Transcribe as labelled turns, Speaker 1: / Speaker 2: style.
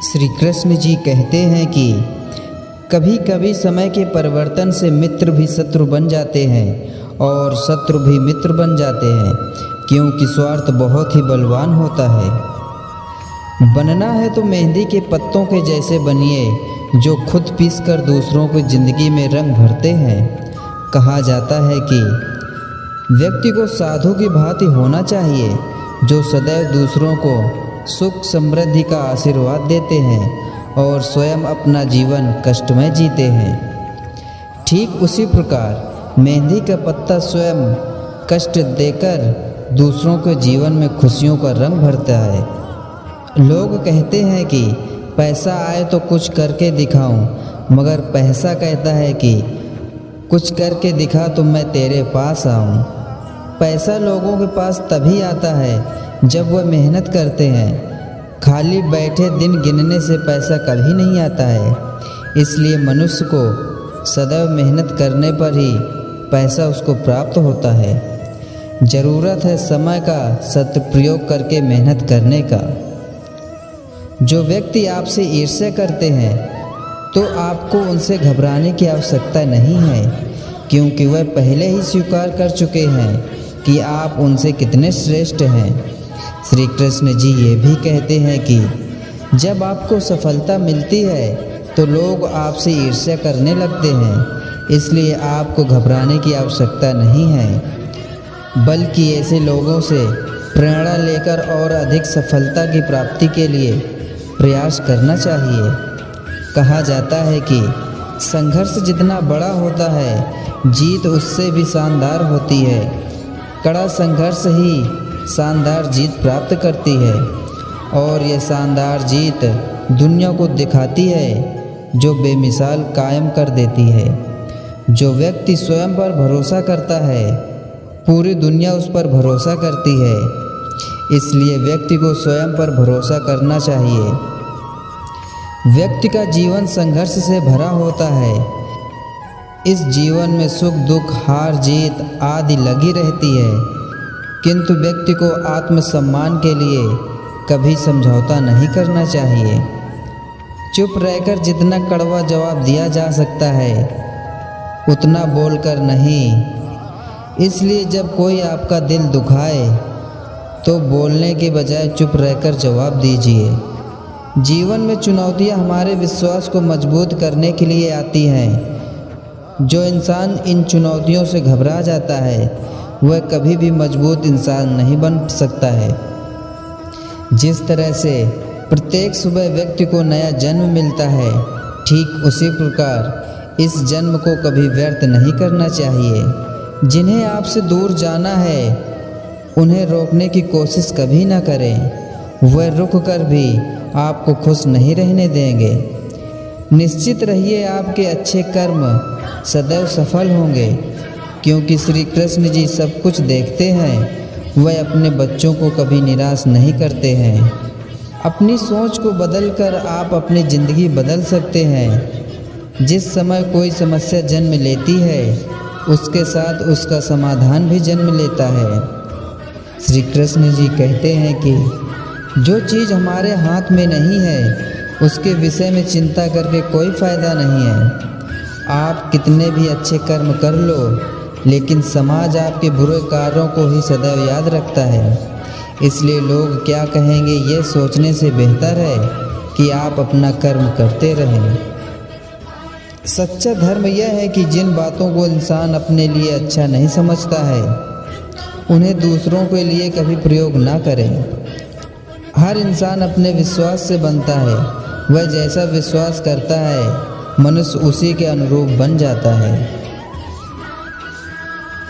Speaker 1: श्री कृष्ण जी कहते हैं कि कभी कभी समय के परिवर्तन से मित्र भी शत्रु बन जाते हैं और शत्रु भी मित्र बन जाते हैं, क्योंकि स्वार्थ बहुत ही बलवान होता है। बनना है तो मेहंदी के पत्तों के जैसे बनिए, जो खुद पीसकर दूसरों की ज़िंदगी में रंग भरते हैं। कहा जाता है कि व्यक्ति को साधु की भांति होना चाहिए, जो सदैव दूसरों को सुख समृद्धि का आशीर्वाद देते हैं और स्वयं अपना जीवन कष्टमय जीते हैं। ठीक उसी प्रकार मेहंदी का पत्ता स्वयं कष्ट देकर दूसरों के जीवन में खुशियों का रंग भरता है। लोग कहते हैं कि पैसा आए तो कुछ करके दिखाऊं, मगर पैसा कहता है कि कुछ करके दिखा तो मैं तेरे पास आऊं। पैसा लोगों के पास तभी आता है जब वह मेहनत करते हैं। खाली बैठे दिन गिनने से पैसा कभी नहीं आता है। इसलिए मनुष्य को सदैव मेहनत करने पर ही पैसा उसको प्राप्त होता है। ज़रूरत है समय का सदुपयोग करके मेहनत करने का। जो व्यक्ति आपसे ईर्ष्या करते हैं तो आपको उनसे घबराने की आवश्यकता नहीं है, क्योंकि वह पहले ही स्वीकार कर चुके हैं कि आप उनसे कितने श्रेष्ठ हैं। श्री कृष्ण जी ये भी कहते हैं कि जब आपको सफलता मिलती है तो लोग आपसे ईर्ष्या करने लगते हैं, इसलिए आपको घबराने की आवश्यकता नहीं है, बल्कि ऐसे लोगों से प्रेरणा लेकर और अधिक सफलता की प्राप्ति के लिए प्रयास करना चाहिए। कहा जाता है कि संघर्ष जितना बड़ा होता है, जीत उससे भी शानदार होती है। कड़ा संघर्ष ही शानदार जीत प्राप्त करती है, और यह शानदार जीत दुनिया को दिखाती है, जो बेमिसाल कायम कर देती है। जो व्यक्ति स्वयं पर भरोसा करता है, पूरी दुनिया उस पर भरोसा करती है। इसलिए व्यक्ति को स्वयं पर भरोसा करना चाहिए। व्यक्ति का जीवन संघर्ष से भरा होता है। इस जीवन में सुख दुख हार जीत आदि लगी रहती है, किंतु व्यक्ति को आत्मसम्मान के लिए कभी समझौता नहीं करना चाहिए। चुप रहकर जितना कड़वा जवाब दिया जा सकता है, उतना बोलकर नहीं। इसलिए जब कोई आपका दिल दुखाए तो बोलने के बजाय चुप रहकर जवाब दीजिए। जीवन में चुनौतियां हमारे विश्वास को मजबूत करने के लिए आती हैं। जो इंसान इन चुनौतियों से घबरा जाता है, वह कभी भी मजबूत इंसान नहीं बन सकता है। जिस तरह से प्रत्येक सुबह व्यक्ति को नया जन्म मिलता है, ठीक उसी प्रकार इस जन्म को कभी व्यर्थ नहीं करना चाहिए। जिन्हें आपसे दूर जाना है, उन्हें रोकने की कोशिश कभी ना करें। वह रुक कर भी आपको खुश नहीं रहने देंगे। निश्चित रहिए आपके अच्छे कर्म सदैव सफल होंगे, क्योंकि श्री कृष्ण जी सब कुछ देखते हैं। वह अपने बच्चों को कभी निराश नहीं करते हैं। अपनी सोच को बदलकर आप अपनी ज़िंदगी बदल सकते हैं। जिस समय कोई समस्या जन्म लेती है, उसके साथ उसका समाधान भी जन्म लेता है। श्री कृष्ण जी कहते हैं कि जो चीज़ हमारे हाथ में नहीं है, उसके विषय में चिंता करके कोई फ़ायदा नहीं है। आप कितने भी अच्छे कर्म कर लो, लेकिन समाज आपके बुरे कार्यों को ही सदैव याद रखता है। इसलिए लोग क्या कहेंगे ये सोचने से बेहतर है कि आप अपना कर्म करते रहें। सच्चा धर्म यह है कि जिन बातों को इंसान अपने लिए अच्छा नहीं समझता है, उन्हें दूसरों के लिए कभी प्रयोग ना करें। हर इंसान अपने विश्वास से बनता है। वह जैसा विश्वास करता है, मनुष्य उसी के अनुरूप बन जाता है।